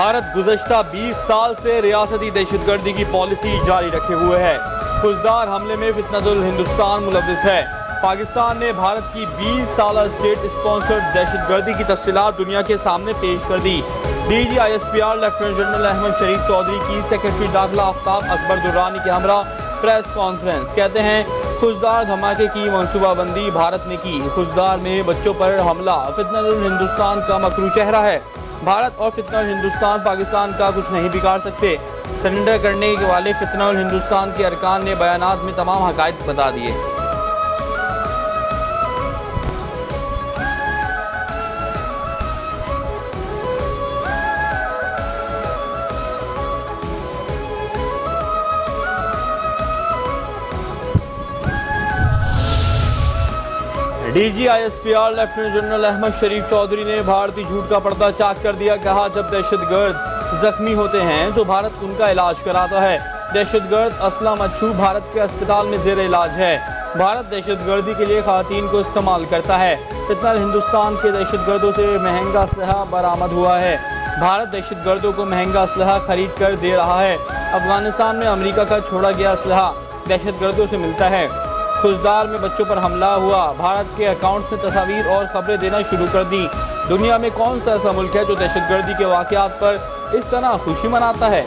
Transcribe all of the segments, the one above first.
भारत गुज़श्ता 20 साल से रियासती दहशतगर्दी की पॉलिसी जारी रखे हुए है। खुजदार हमले में फितनतुल हिंदुस्तान मुलव्विस है। पाकिस्तान ने भारत की 20 साल स्टेट स्पॉन्सर्ड दहशतगर्दी की तफसीलात दुनिया के सामने पेश कर दी। DGISPR लेफ्टिनेंट जनरल अहमद शरीफ चौधरी की सेक्रेटरी दाखिला आफ्ताब अकबर दुर्रानी के हमरा प्रेस कॉन्फ्रेंस। कहते हैं खुजदार धमाके की मनसूबाबंदी भारत ने की। खुजदार में बच्चों पर हमला फितनतुल हिंदुस्तान का मकरू चेहरा है। भारत और फितनतुल हिंदुस्तान पाकिस्तान का कुछ नहीं बिगाड़ सकते। सरेंडर करने वाले फितनतुल हिंदुस्तान के अरकान ने बयानात में तमाम हकायत बता दिए। DGISPR लेफ्टिनेंट जनरल अहमद शरीफ चौधरी ने भारतीय झूठ का पर्दा चाक कर दिया। कहा, जब दहशतगर्द जख्मी होते हैं तो भारत उनका इलाज कराता है। दहशतगर्द असलम अच्छू भारत के अस्पताल में जेर इलाज है। भारत दहशतगर्दी के लिए खवातीन को इस्तेमाल करता है। फितनतुल हिंदुस्तान के दहशतगर्दों से महंगा असलहा बरामद हुआ है। भारत दहशतगर्दों को महंगा असलहा खरीद कर दे रहा है। अफगानिस्तान में अमेरिका का छोड़ा गया असलहा दहशतगर्दों से मिलता है। खुजदार में बच्चों पर हमला हुआ। भारत के अकाउंट से तस्वीर और खबरें देना शुरू कर दी। दुनिया में कौन सा ऐसा मुल्क है जो दहशतगर्दी के वाक़यात पर इस तरह खुशी मनाता है?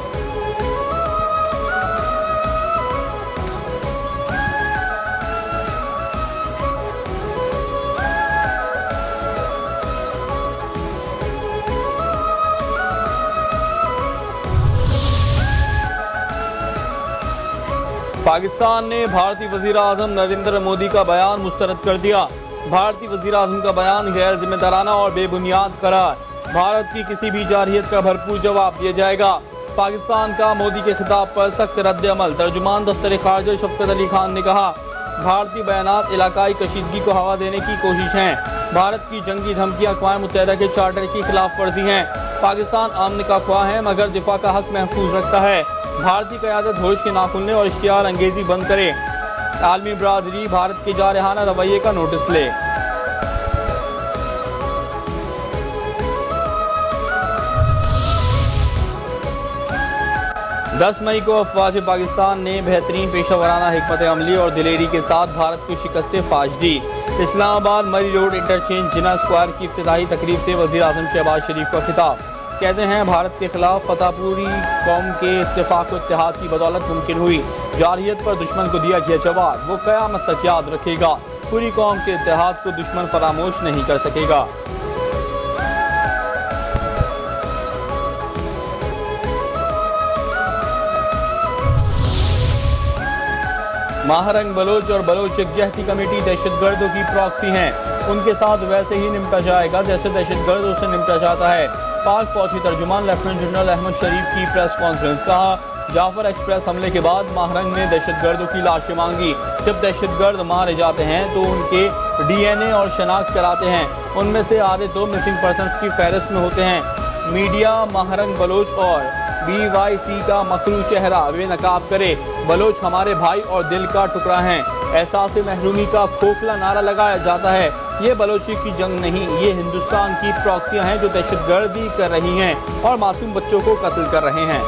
पाकिस्तान ने भारतीय वज़ीर आज़म नरेंद्र मोदी का बयान मुस्तरद कर दिया। भारतीय वज़ीर आज़म का बयान गैर जिम्मेदाराना और बेबुनियाद करार। भारत की किसी भी जारहियत का भरपूर जवाब दिया जाएगा। पाकिस्तान का मोदी के खिताब पर सख्त रद्द अमल। तर्जुमान दफ्तर खारजा शफकत अली खान ने कहा, भारतीय बयानात इलाकाई कशीदगी को हवा देने की कोशिश हैं। भारत की जंगी धमकियाँ अक़वाम मुत्तहिदा के चार्टर की खिलाफ वर्जी हैं। पाकिस्तान आमन का ख्वाह है मगर दिफा का हक महफूज रखता है। भारतीय क़यादत होश के नाखुलने और इश्तियाल अंगेजी बंद करे। आलमी बरादरी भारत के जारहाना रवैये का नोटिस ले। दस मई को अफवाज पाकिस्तान ने बेहतरीन पेशा वराना हिकमत अमली और दिलेरी के साथ भारत को शिकस्त फाश दी। इस्लामाबाद मरी रोड इंटरचेंज जिना स्क्वायर की इफ्तिताही तकरीब से वज़ीर आज़म शहबाज शरीफ का खिताब। कहते हैं, भारत के खिलाफ फतह पूरी कौम के इत्तेफाक और इत्तेहाद की बदौलत मुमकिन हुई। जारहियत पर दुश्मन को दिया गया जवाब वो क़यामत तक याद रखेगा। पूरी कौम के इत्तेहाद को दुश्मन फरामोश नहीं कर सकेगा। महारंग बलोच और बलोच यकजहती कमेटी दहशतगर्दों की प्रॉक्सी हैं। उनके साथ वैसे ही निपटा जाएगा जैसे दहशतगर्दों से निपटा जाता है। पाक फौज के तर्जुमान लेफ्टिनेंट जनरल अहमद शरीफ की प्रेस कॉन्फ्रेंस। कहा, जाफर एक्सप्रेस हमले के बाद महारंग ने दहशतगर्दों की लाशें मांगी। जब दहशतगर्द मारे जाते हैं तो उनके DNA और शनाख्त कराते हैं। उनमें से आधे तो मिसिंग पर्सनस की फहरिस्त में होते हैं। मीडिया महारंग बलोच और BYC का मकरू चेहरा बेनकाब करे। बलोच हमारे भाई और दिल का टुकड़ा हैं। एहसास महरूमी का खोखला नारा लगाया जाता है। ये बलोची की जंग नहीं, ये हिंदुस्तान की प्रॉक्सियां हैं जो दहशतगर्दी कर रही हैं और मासूम बच्चों को कत्ल कर रहे हैं।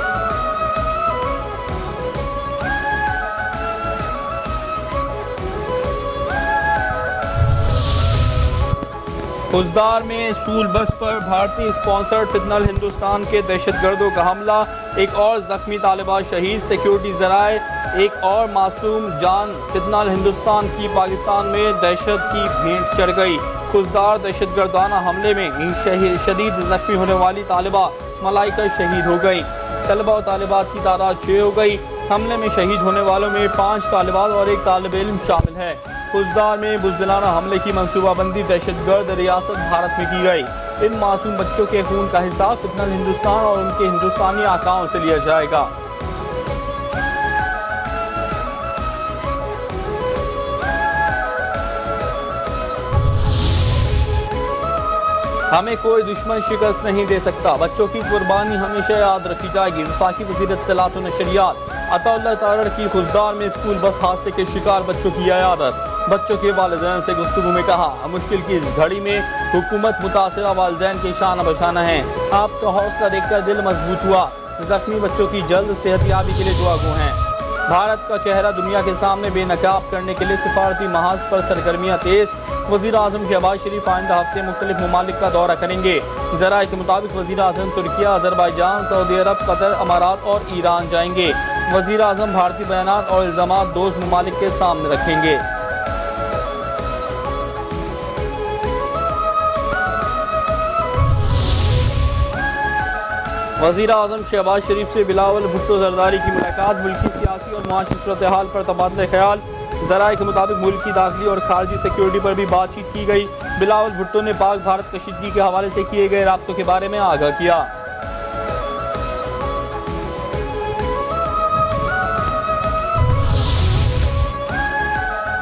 खुजदार में स्कूल बस पर भारतीय स्पॉन्सर्ड फितनतुल हिंदुस्तान के दहशतगर्दों का हमला। एक और जख्मी तालिबा शहीद। सिक्योरिटी जराए एक और मासूम जान। फितनतुल हिंदुस्तान की पाकिस्तान में दहशत की भेंट चढ़ गई। खुजदार दहशतगर्दाना हमले में शदीद जख्मी होने वाली तालिबा मलाइका शहीद हो गई। तलबा और तालिबात की तादाद 6 हो गई। हमले में शहीद होने वालों में 5 तालिबात और 1 तालिब इल्म शामिल है। खुजदार में बुज़दिलाना हमले की मनसूबाबंदी दहशतगर्द रियासत भारत में की गई। इन मासूम बच्चों के खून का हिसाब फितनतुल हिंदुस्तान और उनके हिंदुस्तानी आकाओं से लिया जाएगा। हमें कोई दुश्मन शिकस्त नहीं दे सकता। बच्चों की कुर्बानी हमेशा याद रखी जाएगी। वफाकी वज़ीर इत्तलात व नशरियात عطاءاللہ تارڑ کی خضدار میں اسکول بس حادثے کے شکار بچوں کی عیادت، بچوں کے والدین سے گفتگو میں کہا مشکل کی اس گھڑی میں حکومت متاثرہ والدین کے شانہ بشانہ ہیں، آپ کا حوصلہ دیکھ کر دل مضبوط ہوا، زخمی بچوں کی جلد صحت یابی کے لیے دعا گو ہیں۔ بھارت کا چہرہ دنیا کے سامنے بے نقاب کرنے کے لیے سفارتی محاذ پر سرگرمیاں تیز، وزیر اعظم شہباز شریف آئندہ ہفتے مختلف ممالک کا دورہ کریں گے، ذرائع کے مطابق وزیر اعظم ترکیہ، آذربائیجان، سعودی عرب، قطر، امارات اور ایران جائیں گے۔ وزیر اعظم بھارتی بیانات اور الزامات دوست ممالک کے سامنے رکھیں گے۔ وزیر اعظم شہباز شریف سے بلاول بھٹو زرداری کی ملاقات، ملکی سیاسی اور معاشی صورتحال پر تبادلہ خیال، ذرائع کے مطابق ملک کی داخلی اور خارجی سیکیورٹی پر بھی بات چیت کی گئی۔ بلاول بھٹو نے پاک بھارت کشیدگی کے حوالے سے کیے گئے رابطوں کے بارے میں آگاہ کیا۔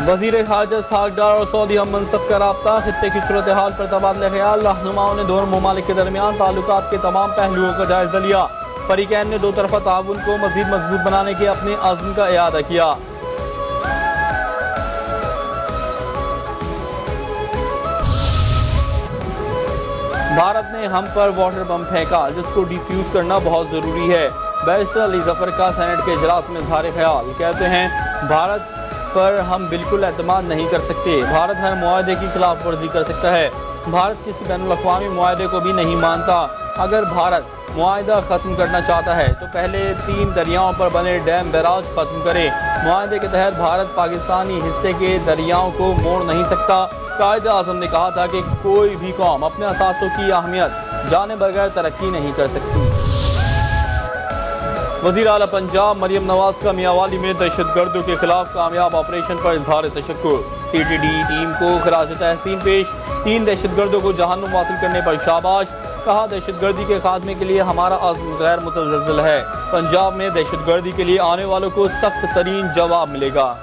وزیر خارجہ اسحاق ڈار اور سعودی ہم منصب کا رابطہ، خطے کی صورتحال پر تبادلہ خیال، رہنماؤں نے دونوں ممالک کے درمیان تعلقات کے تمام پہلوؤں کا جائزہ لیا، فریقین نے دو طرفہ تعاون کو مزید مضبوط بنانے کے اپنے عزم کا اعادہ کیا۔ بھارت نے ہم پر واٹر بم پھینکا جس کو ڈیفیوز کرنا بہت ضروری ہے، بیرسٹر علی ظفر کا سینٹ کے اجلاس میں اظہار خیال، کہتے ہیں بھارت پر ہم بالکل اعتماد نہیں کر سکتے، بھارت ہر معاہدے کی خلاف ورزی کر سکتا ہے، بھارت کسی بین الاقوامی معاہدے کو بھی نہیں مانتا، اگر بھارت معاہدہ ختم کرنا چاہتا ہے تو پہلے 3 دریاؤں پر بنے ڈیم بیراج ختم کرے، معاہدے کے تحت بھارت پاکستانی حصے کے دریاؤں کو موڑ نہیں سکتا۔ قائد اعظم نے کہا تھا کہ کوئی بھی قوم اپنے اثاثوں کی اہمیت جانے بغیر ترقی نہیں کر سکتی۔ وزیر اعلیٰ پنجاب مریم نواز کا میاوالی میں دہشت گردوں کے خلاف کامیاب آپریشن پر اظہار تشکر، سی ٹی ڈی ٹیم کو خراج تحسین پیش، 3 دہشت گردوں کو جہنم واصل کرنے پر شاباش، کہا دہشت گردی کے خاتمے کے لیے ہمارا عزم غیر متزلزل ہے، پنجاب میں دہشت گردی کے لیے آنے والوں کو سخت ترین جواب ملے گا۔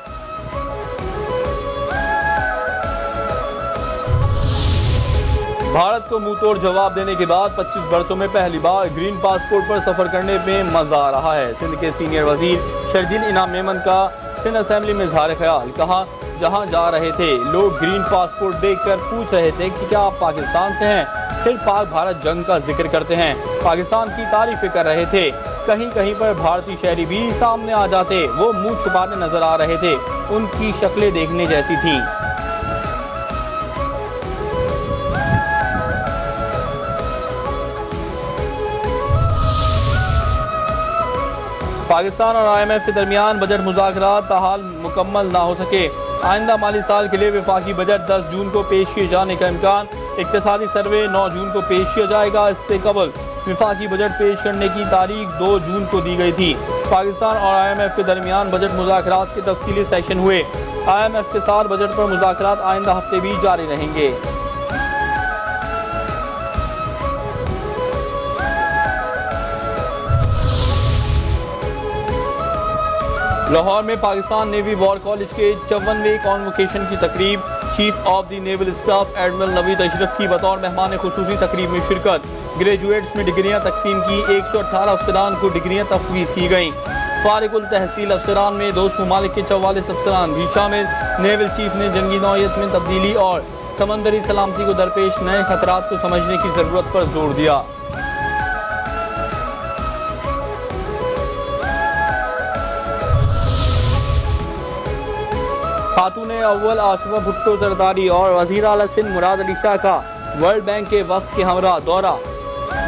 بھارت کو منہ توڑ جواب دینے کے بعد 25 برسوں میں پہلی بار گرین پاسپورٹ پر سفر کرنے میں مزہ آ رہا ہے، سندھ کے سینئر وزیر شرجیل انعام میمن کا سندھ اسمبلی میں اظہار خیال، کہا جہاں جا رہے تھے لوگ گرین پاسپورٹ دیکھ کر پوچھ رہے تھے کہ کیا آپ پاکستان سے ہیں، پھر پاک بھارت جنگ کا ذکر کرتے ہیں، پاکستان کی تعریفیں کر رہے تھے، کہیں کہیں پر بھارتی شہری بھی سامنے آ جاتے، وہ منہ چھپانے نظر آ رہے تھے، ان کی شکلیں دیکھنے جیسی تھیں۔ پاکستان اور IMF کے درمیان بجٹ مذاکرات تاحال مکمل نہ ہو سکے، آئندہ مالی سال کے لیے وفاقی بجٹ 10 جون کو پیش کیے جانے کا امکان، اقتصادی سروے 9 جون کو پیش کیا جائے گا، اس سے قبل وفاقی بجٹ پیش کرنے کی تاریخ 2 جون کو دی گئی تھی۔ پاکستان اور IMF کے درمیان بجٹ مذاکرات کے تفصیلی سیشن ہوئے، IMF کے ساتھ بجٹ پر مذاکرات آئندہ ہفتے بھی جاری رہیں گے۔ لاہور میں پاکستان نیوی وار کالج کے 54ویں کانوکیشن کی تقریب، chief of the naval staff admiral Naveed Ashraf کی بطور مہمان خصوصی تقریب میں شرکت، گریجویٹس میں ڈگریاں تقسیم کی، 118 افسران کو ڈگریاں تفویض کی گئیں، فارغ التحصیل افسران میں دوست ممالک کے 44 افسران بھی شامل۔ نیول چیف نے جنگی نوعیت میں تبدیلی اور سمندری سلامتی کو درپیش نئے خطرات کو سمجھنے کی ضرورت پر زور دیا۔ خاتون اول آصفہ بھٹو زرداری اور وزیر اعلیٰ سندھ مراد علی شاہ کا ورلڈ بینک کے وفد کے ہمراہ دورہ،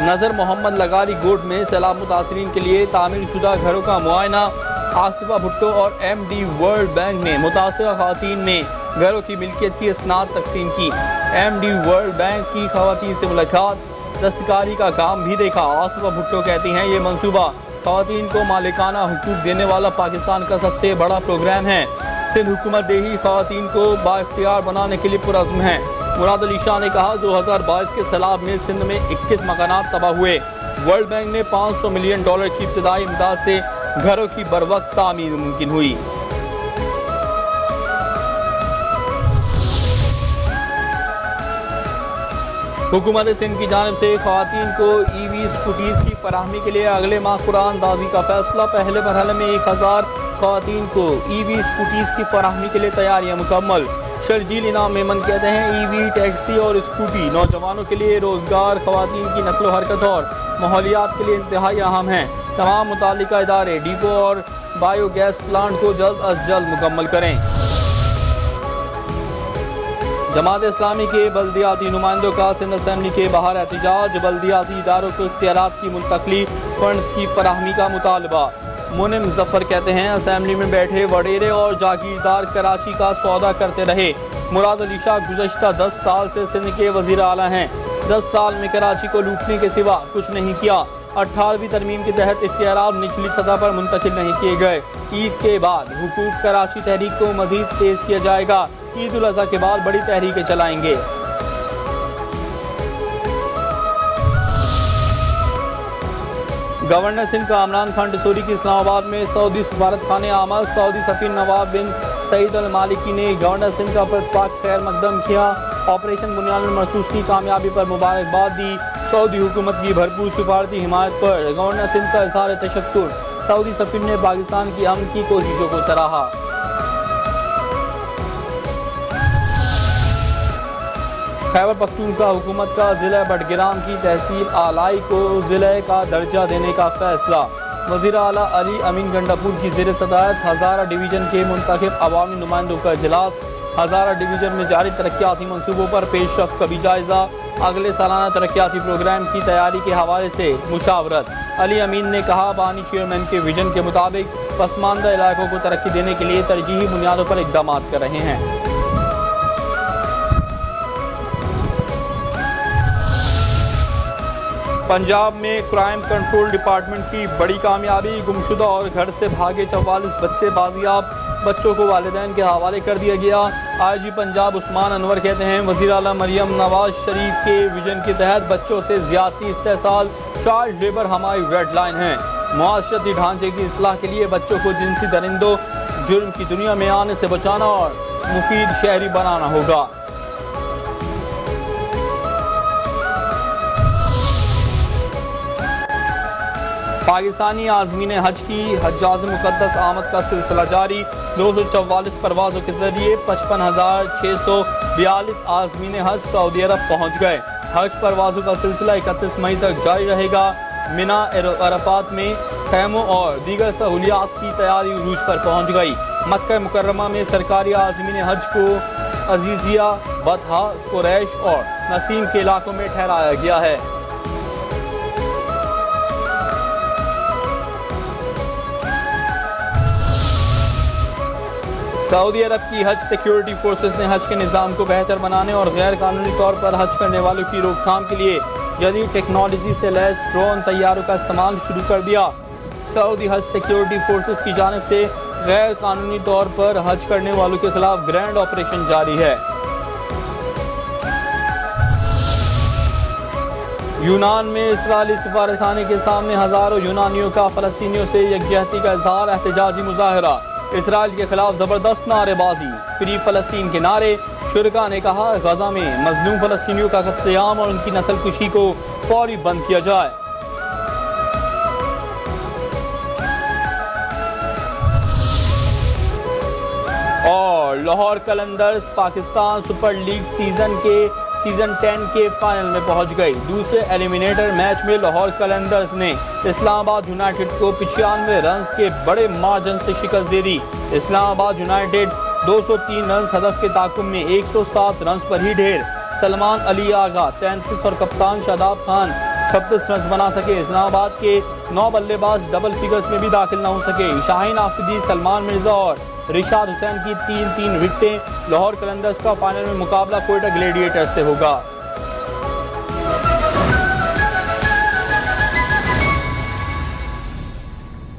نظر محمد لغاری گوٹ میں سیلاب متاثرین کے لیے تعمیر شدہ گھروں کا معائنہ، آصفہ بھٹو اور MD ورلڈ بینک نے متاثرہ خواتین میں گھروں کی ملکیت کی اسناد تقسیم کی، MD ورلڈ بینک کی خواتین سے ملاقات، دستکاری کا کام بھی دیکھا۔ آصفہ بھٹو کہتی ہیں یہ منصوبہ خواتین کو مالکانہ حقوق دینے والا پاکستان کا سب سے بڑا پروگرام ہے، سندھ حکومت دیہی خواتین کو بااختیار بنانے کے لیے پرعزم ہے۔ مراد علی شاہ نے کہا 2022 کے سیلاب میں سندھ میں 21 مکانات تباہ ہوئے، ورلڈ بینک نے $500 ملین کی ابتدائی امداد سے گھروں کی بروقت تعمیر ممکن ہوئی۔ हुकूमत सिंध की जानिब से खवातीन को EV स्कूटीज़ की फराहमी के लिए अगले माह कुरान अंदाजी का फैसला। पहले मरहले में 1000 खवातीन को EV स्कूटीज़ की फराहमी के लिए तैयारियां मुकम्मल। शर्जील इनाम मेमन कहते हैं EV टैक्सी और स्कूटी नौजवानों के लिए रोज़गार, खवातीन की नक्लो हरकत और माहौलियात के लिए इंतहाई अहम हैं। तमाम मुतालिका इदारे डिपो और बायोगैस प्लांट को जल्द अज जल्द मुकम्मल करें। जमात इस्लामी के बल्दियाती नुमाइंदों का सिंध असेंबली के बाहर एहतजाज। बल्दियाती इदारों को इख्तियारात की मुंतकली, फंड्स की फराहमी का मुतालबा। मुनिम जफर कहते हैं असेंबली में बैठे वडेरे और जागीरदार कराची का सौदा करते रहे। मुराद अली शाह गुज़श्ता 10 साल से सिंध के वज़ीर आला हैं। 10 साल में कराची को लूटने के सिवा कुछ नहीं किया। 18वीं तरमीम के तहत इख्तियारात निचली सतह पर मुंतकिल नहीं किए गए। ईद के बाद हुकूक कराची तहरीक को मजीद तेज किया जाएगा। ईद उल अज़हा के बाद बड़ी तहरीकें चलाएंगे। गवर्नर सिंध कामरान खान डिसोरी की इस्लामाबाद में सऊदी सफारत खाने आमद। सऊदी सफीर नवाब बिन सईद अल मालिकी ने गवर्नर सिंध का प्रतिपाक खैर मकदम किया। ऑपरेशन बुनियादुल मरसूस की कामयाबी पर मुबारकबाद दी। सऊदी हुकूमत की भरपूर सिफारती हिमायत पर गवर्नर सिंध का इज़हार तशक्कुर। सऊदी सफीर ने पाकिस्तान की अमन की कोशिशों को सराहा। खैबर पख्तूनख्वा हुकूमत का ज़िला बडगिराम की तहसील आलाई को ज़िले का दर्जा देने का फैसला। वज़ीर आला अली अमीन गंडापुर की ज़ेर सदारत हज़ारा डिवीज़न के मुंतखब अवामी नुमाइंदों का इजलास। हज़ारा डिवीज़न में जारी तरक्याती मनसूबों पर पेशरफ्त का भी जायज़ा। अगले सालाना तरक्याती प्रोग्राम की तैयारी के हवाले से मुशावरत। अली अमीन ने कहा बानी चेयरमैन के विजन के मुताबिक पसमानदा इलाकों को तरक्की देने के लिए तरजीही बुनियादों पर इक़दाम कर रहे हैं। पंजाब में क्राइम कंट्रोल डिपार्टमेंट की बड़ी कामयाबी। गुमशुदा और घर से भागे 44 बच्चे बाजियाब। बच्चों को वालिदैन के हवाले कर दिया गया। IG पंजाब उस्मान अनवर कहते हैं वज़ीर आला मरियम नवाज शरीफ के विजन के तहत बच्चों से ज़्यादती, इस्तेसाल, चाइल्ड लेबर हमारी रेड लाइन है। मुआशरती ढांचे की इस्लाह के लिए बच्चों को जिनसी दरिंदों, जुर्म की दुनिया में आने से बचाना और मुफीद शहरी बनाना होगा। पाकिस्तानी आज़मीन हज की हज्जाज मुक़द्दस आमद का सिलसिला जारी। 244 परवाज़ों के जरिए 55,642 आज़मीन हज सऊदी अरब पहुँच गए। हज परवाज़ों का सिलसिला 31 मई तक जारी रहेगा। मिना अरफात में खैमों और दीगर सहूलियात की तैयारी उरूज पर पहुँच गई। मक्का मुकर्रमा में सरकारी आज़मीन हज को अजीज़िया, बतहा, कुरैश और नसीम के इलाकों में ठहराया गया है। सऊदी अरब की हज सिक्योरिटी फोर्सेस ने हज के निज़ाम को बेहतर बनाने और गैर कानूनी तौर पर हज करने वालों की रोकथाम के लिए जदीद टेक्नोलॉजी से लैस ड्रोन तैयारों का इस्तेमाल शुरू कर दिया। सऊदी हज सिक्योरिटी फोर्सेस की जानिब से गैर कानूनी तौर पर हज करने वालों के खिलाफ ग्रैंड ऑपरेशन जारी है। यूनान में इस्राएली सफारतखाने के सामने हज़ारों यूनानियों का फ़लस्तीनियों से यकजहती का इज़हार। एहतजाजी मुज़ाहरा। इसराइल के खिलाफ ज़बरदस्त नारेबाजी, फ्री फ़लस्तीन के नारे। शुरका ने कहा गज़ा में मज़लूम फ़लस्तीनियों का कत्लेआम और उनकी नस्लकुशी को फौरी बंद किया जाए। और Lahore Qalandars Pakistan super league season 10 के फाइनल में पहुंच गई। दूसरे एलिमिनेटर मैच में लाहौर कलंदर्स ने इस्लामाबाद यूनाइटेड को 95 रन के बड़े मार्जिन से शिकस्त दे दी। इस्लामाबाद यूनाइटेड 203 रन हदफ के ताकुब में 107 रन पर ही ढेर। सलमान अली आगा 33 और कप्तान शादाब खान 36 रन बना सके। इस्लामाबाद के 9 बल्लेबाज डबल फिगर्स में भी दाखिल न हो सके। शाहीन आफिदी, सलमान मिर्जा और रिशाद हुसैन की 3-3 विकेटें। लाहौर कलंदर्स का फाइनल में मुकाबला कोयटा ग्लेडिएटर्स से होगा।